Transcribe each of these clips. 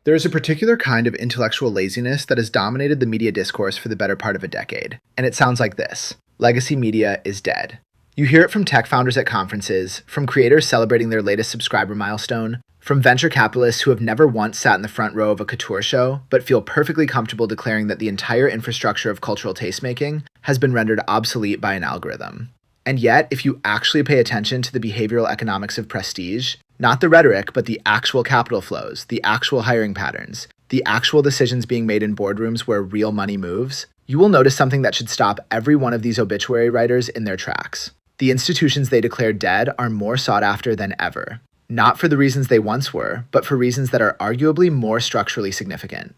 There is a particular kind of intellectual laziness that has dominated the media discourse for the better part of a decade, and it sounds like this: legacy media is dead. You hear it from tech founders at conferences, from creators celebrating their latest subscriber milestone, from venture capitalists who have never once sat in the front row of a couture show, but feel perfectly comfortable declaring that the entire infrastructure of cultural tastemaking has been rendered obsolete by an algorithm. And yet, if you actually pay attention to the behavioral economics of prestige, not the rhetoric, but the actual capital flows, the actual hiring patterns, the actual decisions being made in boardrooms where real money moves, you will notice something that should stop every one of these obituary writers in their tracks. The institutions they declare dead are more sought after than ever. Not for the reasons they once were, but for reasons that are arguably more structurally significant.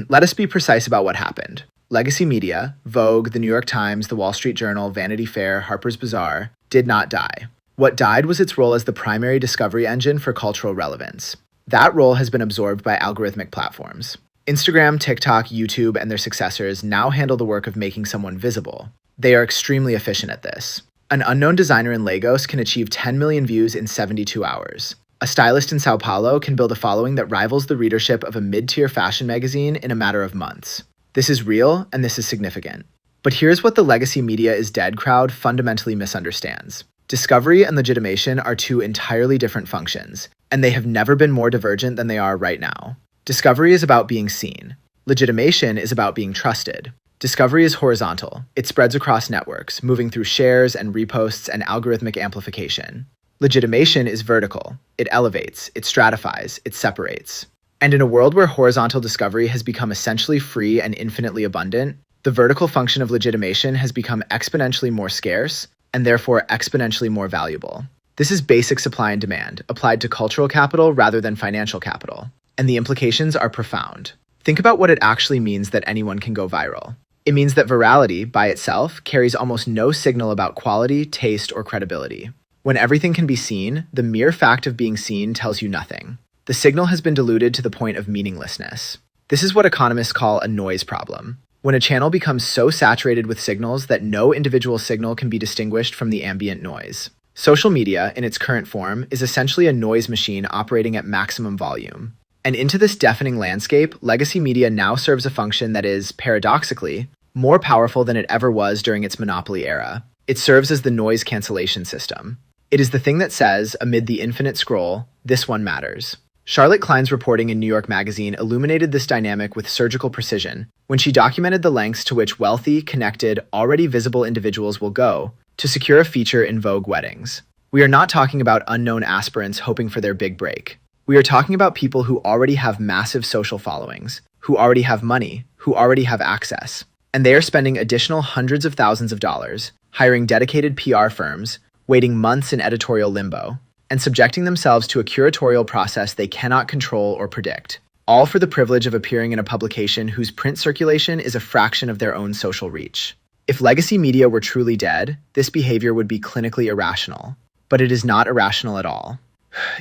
Let us be precise about what happened. Legacy media, Vogue, the New York Times, the Wall Street Journal, Vanity Fair, Harper's Bazaar, did not die. What died was its role as the primary discovery engine for cultural relevance. That role has been absorbed by algorithmic platforms. Instagram, TikTok, YouTube, and their successors now handle the work of making someone visible. They are extremely efficient at this. An unknown designer in Lagos can achieve 10 million views in 72 hours. A stylist in Sao Paulo can build a following that rivals the readership of a mid-tier fashion magazine in a matter of months. This is real, and this is significant. But here's what the legacy media is dead crowd fundamentally misunderstands. Discovery and legitimation are two entirely different functions, and they have never been more divergent than they are right now. Discovery is about being seen. Legitimation is about being trusted. Discovery is horizontal. It spreads across networks, moving through shares and reposts and algorithmic amplification. Legitimation is vertical. It elevates, it stratifies, it separates. And in a world where horizontal discovery has become essentially free and infinitely abundant, the vertical function of legitimation has become exponentially more scarce, and therefore exponentially more valuable. This is basic supply and demand, applied to cultural capital rather than financial capital. And the implications are profound. Think about what it actually means that anyone can go viral. It means that virality, by itself, carries almost no signal about quality, taste, or credibility. When everything can be seen, the mere fact of being seen tells you nothing. The signal has been diluted to the point of meaninglessness. This is what economists call a noise problem. When a channel becomes so saturated with signals that no individual signal can be distinguished from the ambient noise. Social media, in its current form, is essentially a noise machine operating at maximum volume. And into this deafening landscape, legacy media now serves a function that is, paradoxically, more powerful than it ever was during its monopoly era. It serves as the noise cancellation system. It is the thing that says, amid the infinite scroll, this one matters. Charlotte Klein's reporting in New York Magazine illuminated this dynamic with surgical precision when she documented the lengths to which wealthy, connected, already visible individuals will go to secure a feature in Vogue weddings. We are not talking about unknown aspirants hoping for their big break. We are talking about people who already have massive social followings, who already have money, who already have access. And they are spending additional hundreds of thousands of dollars, hiring dedicated PR firms, waiting months in editorial limbo, and subjecting themselves to a curatorial process they cannot control or predict, all for the privilege of appearing in a publication whose print circulation is a fraction of their own social reach. If legacy media were truly dead, this behavior would be clinically irrational. But it is not irrational at all.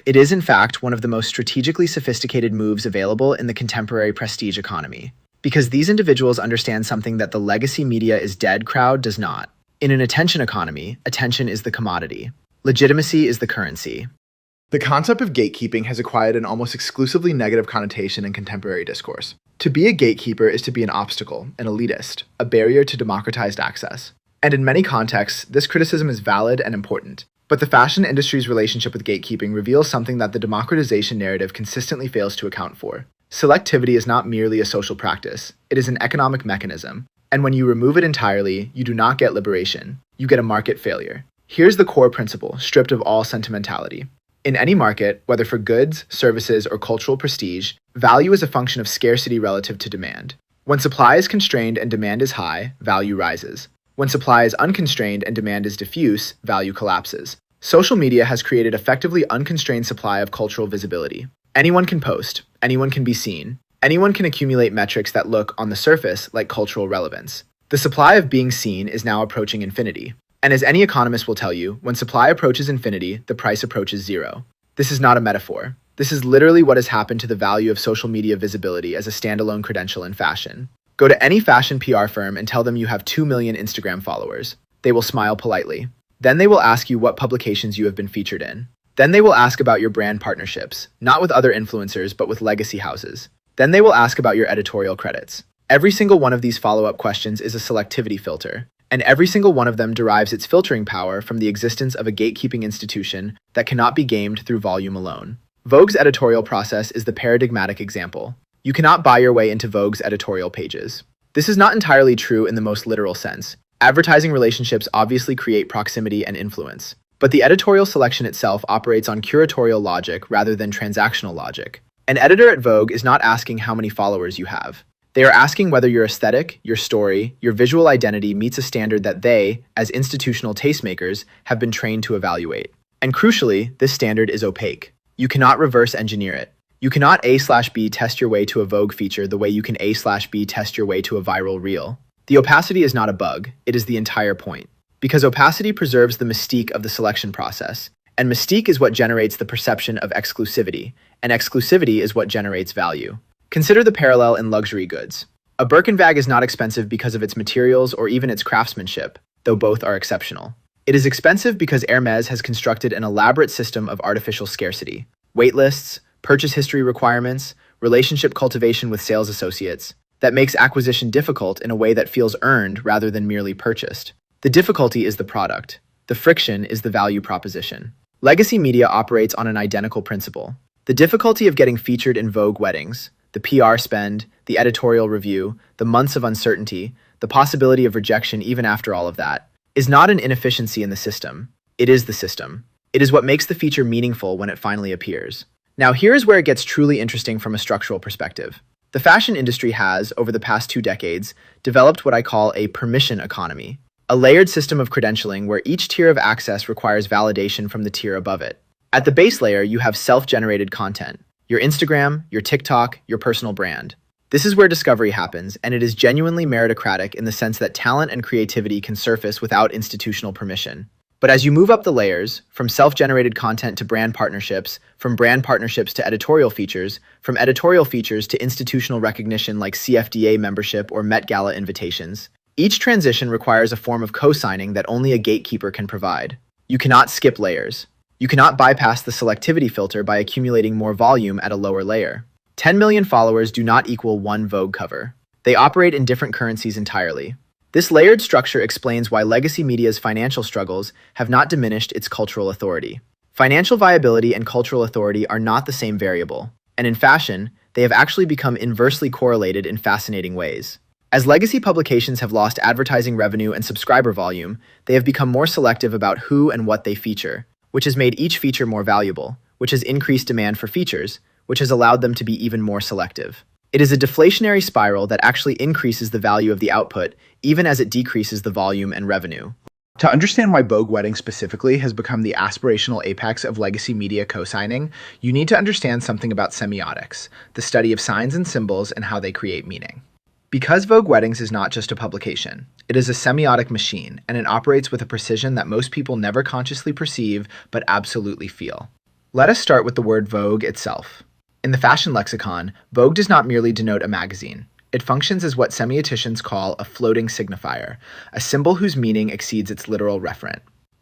It is, in fact, one of the most strategically sophisticated moves available in the contemporary prestige economy. Because these individuals understand something that the legacy media is dead crowd does not. In an attention economy, attention is the commodity. Legitimacy is the currency. The concept of gatekeeping has acquired an almost exclusively negative connotation in contemporary discourse. To be a gatekeeper is to be an obstacle, an elitist, a barrier to democratized access. And in many contexts, this criticism is valid and important. But the fashion industry's relationship with gatekeeping reveals something that the democratization narrative consistently fails to account for. Selectivity is not merely a social practice, it is an economic mechanism. And when you remove it entirely, you do not get liberation, you get a market failure. Here's the core principle, stripped of all sentimentality. In any market, whether for goods, services, or cultural prestige, value is a function of scarcity relative to demand. When supply is constrained and demand is high, value rises. When supply is unconstrained and demand is diffuse, value collapses. Social media has created effectively unconstrained supply of cultural visibility. Anyone can post, anyone can be seen, anyone can accumulate metrics that look, on the surface, like cultural relevance. The supply of being seen is now approaching infinity. And as any economist will tell you, when supply approaches infinity, the price approaches zero. This is not a metaphor. This is literally what has happened to the value of social media visibility as a standalone credential in fashion. Go to any fashion PR firm and tell them you have 2 million Instagram followers. They will smile politely. Then they will ask you what publications you have been featured in. Then they will ask about your brand partnerships, not with other influencers, but with legacy houses. Then they will ask about your editorial credits. Every single one of these follow-up questions is a selectivity filter, and every single one of them derives its filtering power from the existence of a gatekeeping institution that cannot be gamed through volume alone. Vogue's editorial process is the paradigmatic example. You cannot buy your way into Vogue's editorial pages. This is not entirely true in the most literal sense. Advertising relationships obviously create proximity and influence, but the editorial selection itself operates on curatorial logic rather than transactional logic. An editor at Vogue is not asking how many followers you have. They are asking whether your aesthetic, your story, your visual identity meets a standard that they, as institutional tastemakers, have been trained to evaluate. And crucially, this standard is opaque. You cannot reverse engineer it. You cannot A/B test your way to a Vogue feature the way you can A/B test your way to a viral reel. The opacity is not a bug, it is the entire point. Because opacity preserves the mystique of the selection process, and mystique is what generates the perception of exclusivity, and exclusivity is what generates value. Consider the parallel in luxury goods. A Birkin bag is not expensive because of its materials or even its craftsmanship, though both are exceptional. It is expensive because Hermès has constructed an elaborate system of artificial scarcity, wait lists, purchase history requirements, relationship cultivation with sales associates, that makes acquisition difficult in a way that feels earned rather than merely purchased. The difficulty is the product. The friction is the value proposition. Legacy media operates on an identical principle. The difficulty of getting featured in Vogue weddings, the PR spend, the editorial review, the months of uncertainty, the possibility of rejection even after all of that, is not an inefficiency in the system. It is the system. It is what makes the feature meaningful when it finally appears. Now here is where it gets truly interesting from a structural perspective. The fashion industry has, over the past 2 decades, developed what I call a permission economy, a layered system of credentialing where each tier of access requires validation from the tier above it. At the base layer, you have self-generated content, your Instagram, your TikTok, your personal brand. This is where discovery happens, and it is genuinely meritocratic in the sense that talent and creativity can surface without institutional permission. But as you move up the layers, from self-generated content to brand partnerships, from brand partnerships to editorial features, from editorial features to institutional recognition like CFDA membership or Met Gala invitations, each transition requires a form of co-signing that only a gatekeeper can provide. You cannot skip layers. You cannot bypass the selectivity filter by accumulating more volume at a lower layer. 10 million followers do not equal one Vogue cover. They operate in different currencies entirely. This layered structure explains why legacy media's financial struggles have not diminished its cultural authority. Financial viability and cultural authority are not the same variable, and in fashion, they have actually become inversely correlated in fascinating ways. As legacy publications have lost advertising revenue and subscriber volume, they have become more selective about who and what they feature, which has made each feature more valuable, which has increased demand for features, which has allowed them to be even more selective. It is a deflationary spiral that actually increases the value of the output, even as it decreases the volume and revenue. To understand why Vogue Wedding specifically has become the aspirational apex of legacy media co-signing, you need to understand something about semiotics, the study of signs and symbols and how they create meaning. Because Vogue Weddings is not just a publication, it is a semiotic machine, and it operates with a precision that most people never consciously perceive but absolutely feel. Let us start with the word Vogue itself. In the fashion lexicon, Vogue does not merely denote a magazine. It functions as what semioticians call a floating signifier, a symbol whose meaning exceeds its literal referent.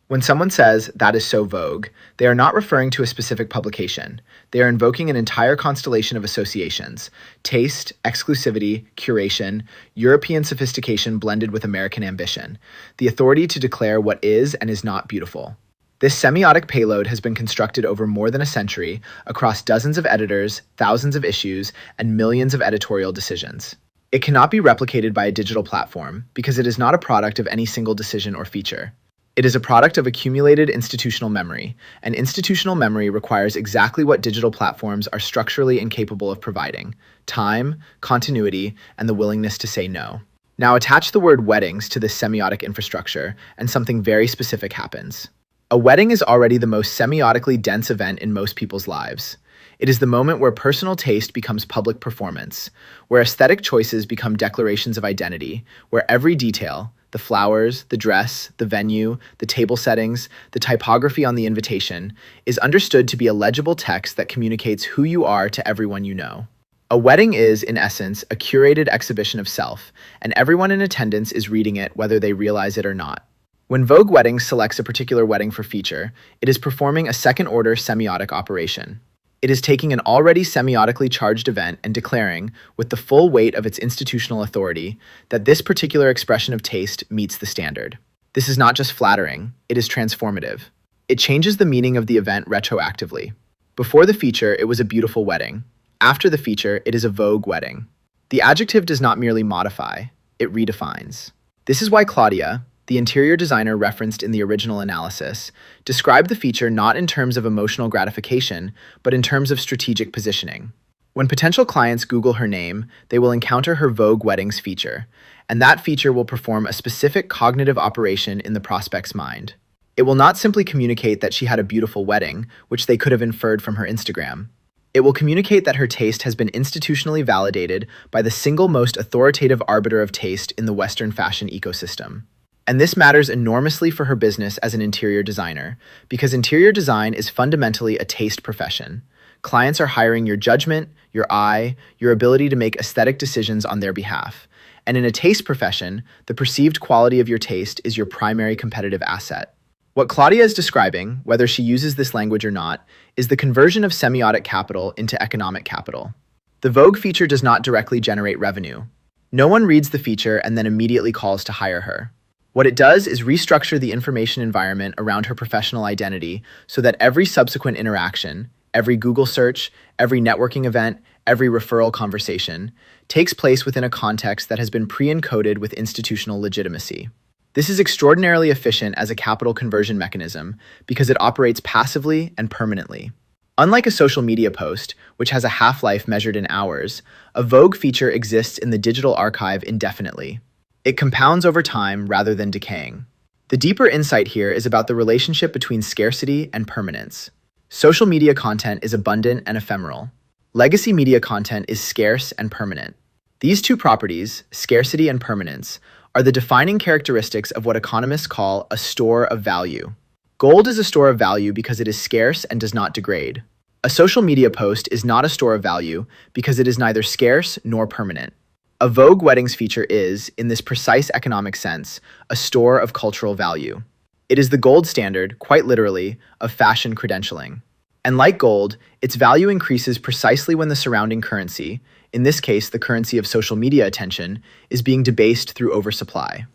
When someone says, "that is so Vogue," they are not referring to a specific publication. They are invoking an entire constellation of associations: taste, exclusivity, curation, European sophistication blended with American ambition, the authority to declare what is and is not beautiful. This semiotic payload has been constructed over more than a century across dozens of editors, thousands of issues, and millions of editorial decisions. It cannot be replicated by a digital platform because it is not a product of any single decision or feature. It is a product of accumulated institutional memory, and institutional memory requires exactly what digital platforms are structurally incapable of providing: time, continuity, and the willingness to say no. Now attach the word weddings to this semiotic infrastructure, and something very specific happens. A wedding is already the most semiotically dense event in most people's lives. It is the moment where personal taste becomes public performance, where aesthetic choices become declarations of identity, where every detail, the flowers, the dress, the venue, the table settings, the typography on the invitation, is understood to be a legible text that communicates who you are to everyone you know. A wedding is, in essence, a curated exhibition of self, and everyone in attendance is reading it whether they realize it or not. When Vogue Weddings selects a particular wedding for feature, it is performing a second-order semiotic operation. It is taking an already semiotically charged event and declaring, with the full weight of its institutional authority, that this particular expression of taste meets the standard. This is not just flattering, it is transformative. It changes the meaning of the event retroactively. Before the feature, it was a beautiful wedding. After the feature, it is a Vogue wedding. The adjective does not merely modify, it redefines. This is why Claudia, the interior designer referenced in the original analysis, described the feature not in terms of emotional gratification, but in terms of strategic positioning. When potential clients Google her name, they will encounter her Vogue Weddings feature, and that feature will perform a specific cognitive operation in the prospect's mind. It will not simply communicate that she had a beautiful wedding, which they could have inferred from her Instagram. It will communicate that her taste has been institutionally validated by the single most authoritative arbiter of taste in the Western fashion ecosystem. And this matters enormously for her business as an interior designer, because interior design is fundamentally a taste profession. Clients are hiring your judgment, your eye, your ability to make aesthetic decisions on their behalf. And in a taste profession, the perceived quality of your taste is your primary competitive asset. What Claudia is describing, whether she uses this language or not, is the conversion of semiotic capital into economic capital. The Vogue feature does not directly generate revenue. No one reads the feature and then immediately calls to hire her. What it does is restructure the information environment around her professional identity so that every subsequent interaction, every Google search, every networking event, every referral conversation, takes place within a context that has been pre-encoded with institutional legitimacy. This is extraordinarily efficient as a capital conversion mechanism because it operates passively and permanently. Unlike a social media post, which has a half-life measured in hours, a Vogue feature exists in the digital archive indefinitely. It compounds over time rather than decaying. The deeper insight here is about the relationship between scarcity and permanence. Social media content is abundant and ephemeral. Legacy media content is scarce and permanent. These two properties, scarcity and permanence, are the defining characteristics of what economists call a store of value. Gold is a store of value because it is scarce and does not degrade. A social media post is not a store of value because it is neither scarce nor permanent. A Vogue Weddings feature is, in this precise economic sense, a store of cultural value. It is the gold standard, quite literally, of fashion credentialing. And like gold, its value increases precisely when the surrounding currency, in this case the currency of social media attention, is being debased through oversupply.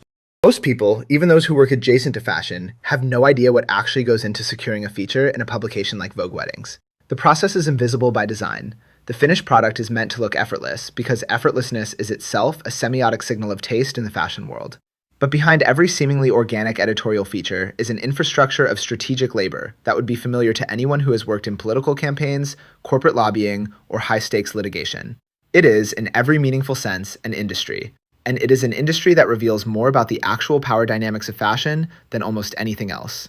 Most people, even those who work adjacent to fashion, have no idea what actually goes into securing a feature in a publication like Vogue Weddings. The process is invisible by design. The finished product is meant to look effortless because effortlessness is itself a semiotic signal of taste in the fashion world. But behind every seemingly organic editorial feature is an infrastructure of strategic labor that would be familiar to anyone who has worked in political campaigns, corporate lobbying, or high-stakes litigation. It is, in every meaningful sense, an industry. And it is an industry that reveals more about the actual power dynamics of fashion than almost anything else.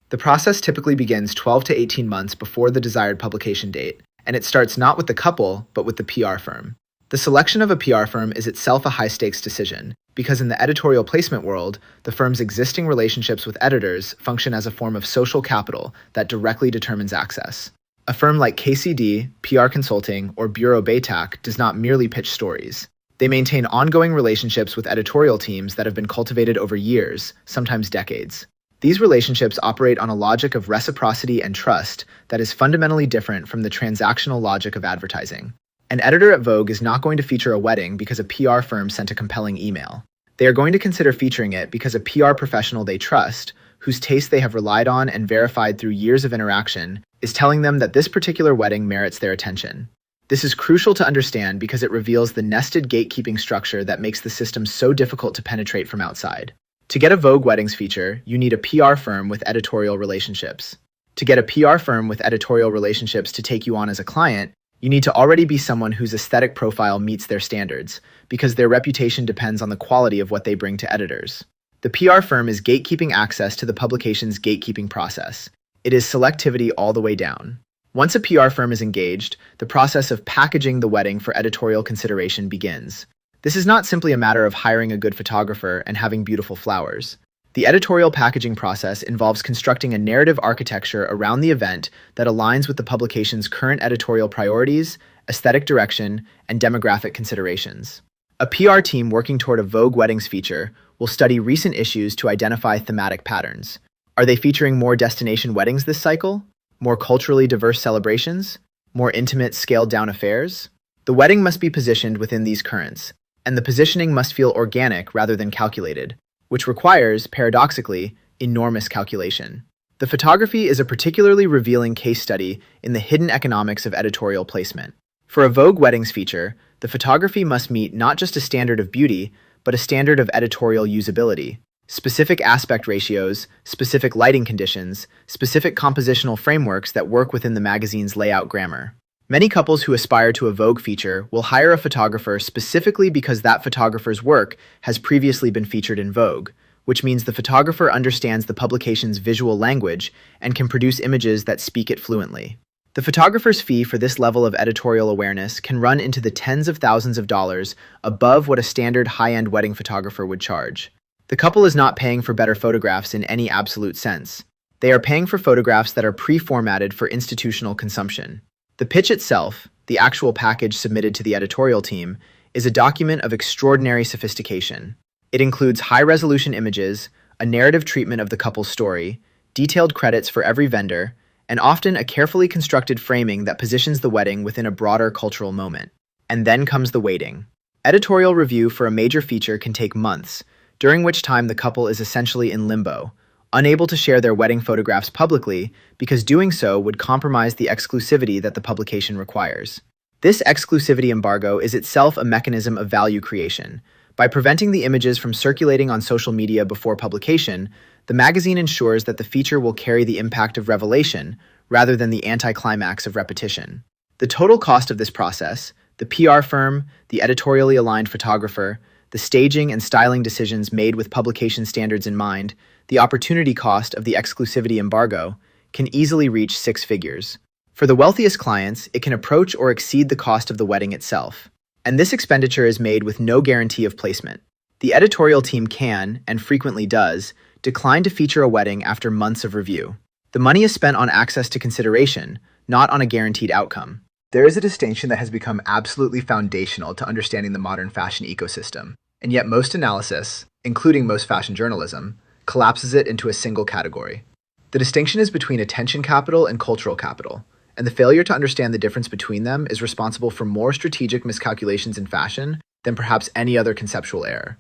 The process typically begins 12 to 18 months before the desired publication date, and it starts not with the couple, but with the PR firm. The selection of a PR firm is itself a high-stakes decision, because in the editorial placement world, the firm's existing relationships with editors function as a form of social capital that directly determines access. A firm like KCD, PR Consulting, or Bureau Baytac does not merely pitch stories. They maintain ongoing relationships with editorial teams that have been cultivated over years, sometimes decades. These relationships operate on a logic of reciprocity and trust that is fundamentally different from the transactional logic of advertising. An editor at Vogue is not going to feature a wedding because a PR firm sent a compelling email. They are going to consider featuring it because a PR professional they trust, whose taste they have relied on and verified through years of interaction, is telling them that this particular wedding merits their attention. This is crucial to understand because it reveals the nested gatekeeping structure that makes the system so difficult to penetrate from outside. To get a Vogue Weddings feature, you need a PR firm with editorial relationships. To get a PR firm with editorial relationships to take you on as a client, you need to already be someone whose aesthetic profile meets their standards, because their reputation depends on the quality of what they bring to editors. The PR firm is gatekeeping access to the publication's gatekeeping process. It is selectivity all the way down. Once a PR firm is engaged, the process of packaging the wedding for editorial consideration begins. This is not simply a matter of hiring a good photographer and having beautiful flowers. The editorial packaging process involves constructing a narrative architecture around the event that aligns with the publication's current editorial priorities, aesthetic direction, and demographic considerations. A PR team working toward a Vogue Weddings feature will study recent issues to identify thematic patterns. Are they featuring more destination weddings this cycle? More culturally diverse celebrations? more intimate, scaled-down affairs? The wedding must be positioned within these currents, and the positioning must feel organic rather than calculated, which requires, paradoxically, enormous calculation. The photography is a particularly revealing case study in the hidden economics of editorial placement. For a Vogue weddings feature, the photography must meet not just a standard of beauty, but a standard of editorial usability. Specific aspect ratios, specific lighting conditions, specific compositional frameworks that work within the magazine's layout grammar. Many couples who aspire to a Vogue feature will hire a photographer specifically because that photographer's work has previously been featured in Vogue, which means the photographer understands the publication's visual language and can produce images that speak it fluently. The photographer's fee for this level of editorial awareness can run into the tens of thousands of dollars above what a standard high-end wedding photographer would charge. The couple is not paying for better photographs in any absolute sense. They are paying for photographs that are pre-formatted for institutional consumption. The pitch itself, the actual package submitted to the editorial team, is a document of extraordinary sophistication. It includes high-resolution images, a narrative treatment of the couple's story, detailed credits for every vendor, and often a carefully constructed framing that positions the wedding within a broader cultural moment. And then comes the waiting. Editorial review for a major feature can take months, during which time the couple is essentially in limbo, unable to share their wedding photographs publicly because doing so would compromise the exclusivity that the publication requires. This exclusivity embargo is itself a mechanism of value creation. By preventing the images from circulating on social media before publication, the magazine ensures that the feature will carry the impact of revelation rather than the anticlimax of repetition. The total cost of this process, the PR firm, the editorially aligned photographer, the staging and styling decisions made with publication standards in mind, the opportunity cost of the exclusivity embargo, can easily reach 6 figures. For the wealthiest clients, it can approach or exceed the cost of the wedding itself. And this expenditure is made with no guarantee of placement. The editorial team can, and frequently does, decline to feature a wedding after months of review. The money is spent on access to consideration, not on a guaranteed outcome. There is a distinction that has become absolutely foundational to understanding the modern fashion ecosystem, and yet most analysis, including most fashion journalism, collapses it into a single category. The distinction is between attention capital and cultural capital, and the failure to understand the difference between them is responsible for more strategic miscalculations in fashion than perhaps any other conceptual error.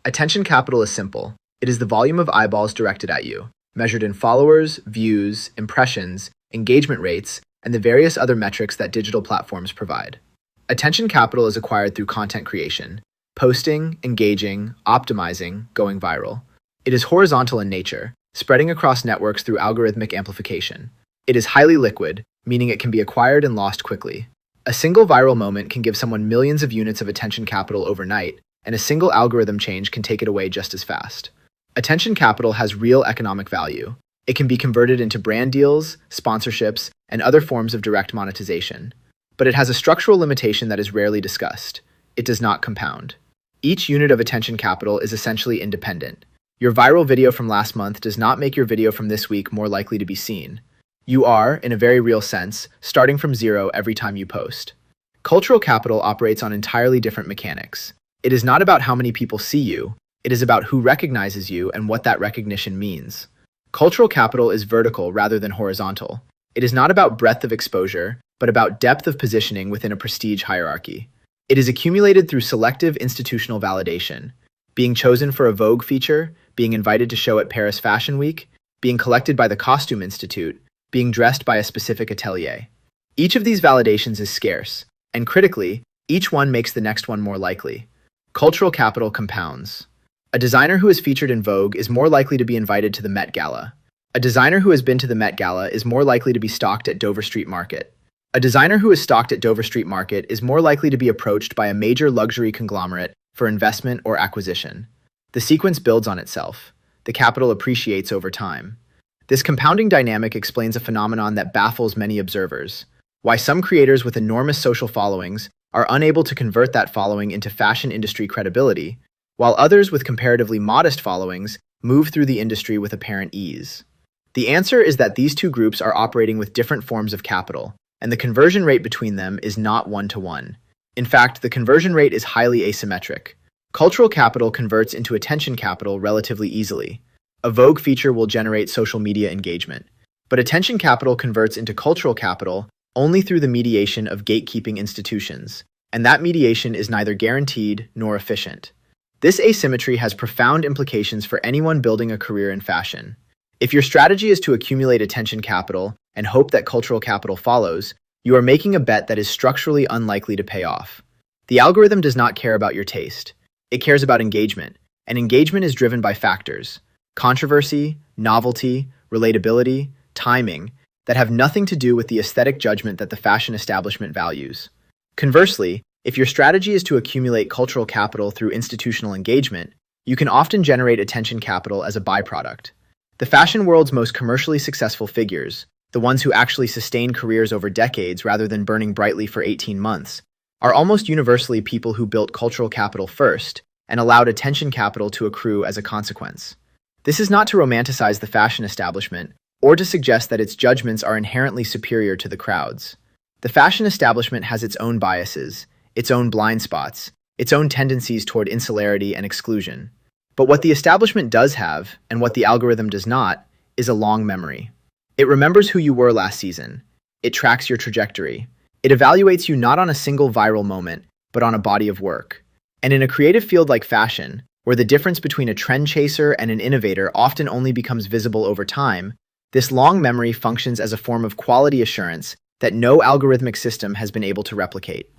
Attention capital is simple. It is the volume of eyeballs directed at you, measured in followers, views, impressions, engagement rates, and the various other metrics that digital platforms provide. Attention capital is acquired through content creation, posting, engaging, optimizing, going viral. It is horizontal in nature, spreading across networks through algorithmic amplification. It is highly liquid, meaning it can be acquired and lost quickly. A single viral moment can give someone millions of units of attention capital overnight, and a single algorithm change can take it away just as fast. Attention capital has real economic value. It can be converted into brand deals, sponsorships, and other forms of direct monetization. But it has a structural limitation that is rarely discussed. It does not compound. Each unit of attention capital is essentially independent. Your viral video from last month does not make your video from this week more likely to be seen. You are, in a very real sense, starting from zero every time you post. Cultural capital operates on entirely different mechanics. It is not about how many people see you. It is about who recognizes you and what that recognition means. Cultural capital is vertical rather than horizontal. It is not about breadth of exposure, but about depth of positioning within a prestige hierarchy. It is accumulated through selective institutional validation, being chosen for a Vogue feature, being invited to show at Paris Fashion Week, being collected by the Costume Institute, being dressed by a specific atelier. Each of these validations is scarce, and critically, each one makes the next one more likely. Cultural capital compounds. A designer who is featured in Vogue is more likely to be invited to the Met Gala. A designer who has been to the Met Gala is more likely to be stocked at Dover Street Market. A designer who is stocked at Dover Street Market is more likely to be approached by a major luxury conglomerate for investment or acquisition. The sequence builds on itself. The capital appreciates over time. This compounding dynamic explains a phenomenon that baffles many observers: why some creators with enormous social followings are unable to convert that following into fashion industry credibility, while others with comparatively modest followings move through the industry with apparent ease. The answer is that these two groups are operating with different forms of capital, and the conversion rate between them is not one-to-one. In fact, the conversion rate is highly asymmetric. Cultural capital converts into attention capital relatively easily. A Vogue feature will generate social media engagement. But attention capital converts into cultural capital only through the mediation of gatekeeping institutions, and that mediation is neither guaranteed nor efficient. This asymmetry has profound implications for anyone building a career in fashion. If your strategy is to accumulate attention capital and hope that cultural capital follows, you are making a bet that is structurally unlikely to pay off. The algorithm does not care about your taste. It cares about engagement, and engagement is driven by factors: controversy, novelty, relatability, timing, that have nothing to do with the aesthetic judgment that the fashion establishment values. Conversely, if your strategy is to accumulate cultural capital through institutional engagement, you can often generate attention capital as a byproduct. The fashion world's most commercially successful figures, the ones who actually sustain careers over decades rather than burning brightly for 18 months, are almost universally people who built cultural capital first and allowed attention capital to accrue as a consequence. This is not to romanticize the fashion establishment or to suggest that its judgments are inherently superior to the crowd's. The fashion establishment has its own biases, its own blind spots, its own tendencies toward insularity and exclusion. But what the establishment does have, and what the algorithm does not, is a long memory. It remembers who you were last season. It tracks your trajectory. It evaluates you not on a single viral moment, but on a body of work. And in a creative field like fashion, where the difference between a trend chaser and an innovator often only becomes visible over time, this long memory functions as a form of quality assurance that no algorithmic system has been able to replicate.